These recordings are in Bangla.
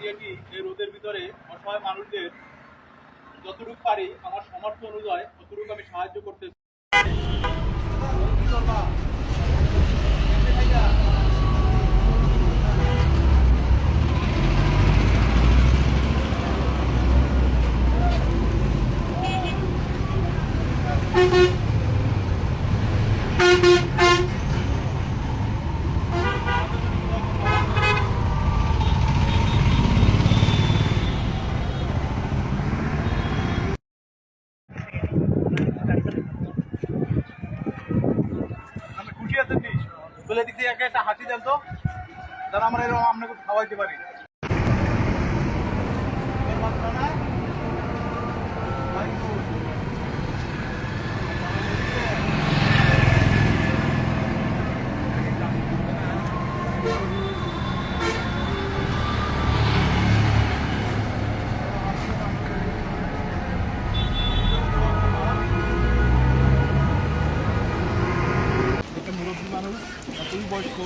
এটি এই রোদের ভিতরে অসহায় মানুষদের যতটুকু পারি আমার সামর্থ্য অনুযায়ী ততটুকু আমি সাহায্য করতে খুশি আছেন নি বলে দিক থেকে একটা হাসি দেন তো যারা আমরা এরকম আপনাকে খাওয়াইতে পারি মুরব্বী মানুষ এতই বয়স্ক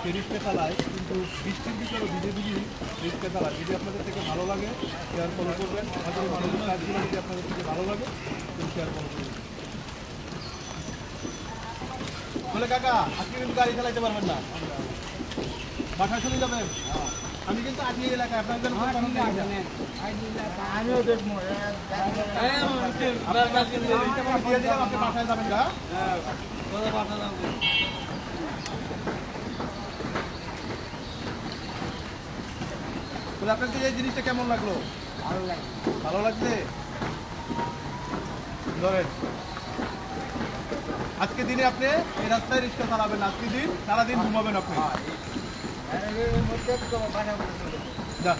সে রিক্সা চালায় কিন্তু বৃষ্টির ভিতরে ভিজে ভিজে রিক্সা চালায় যদি আপনাদের থেকে ভালো লাগে শেয়ার ফলো করবেন আমাদের মানুষের কাজগুলো যদি আপনাদের থেকে ভালো লাগে তুমি শেয়ার ফলো করবেন বলে কাকা আজকে কিন্তু গাড়ি চালাইতে পারবেন না বাসায় চলে যাবেন আমি কিন্তু আজকে এলাকায় আপনার জন্য আমিও দেখবো দিয়ে দিলাম আপনি বাসায় যাবেন গা আপনার এই জিনিসটা কেমন লাগলো ভালো লাগছে ধরেন আজকে দিনে আপনি এই রাস্তায় রিক্সা চালাবেন আজকে দিন সারাদিন ঘুমাবেন আপনি যান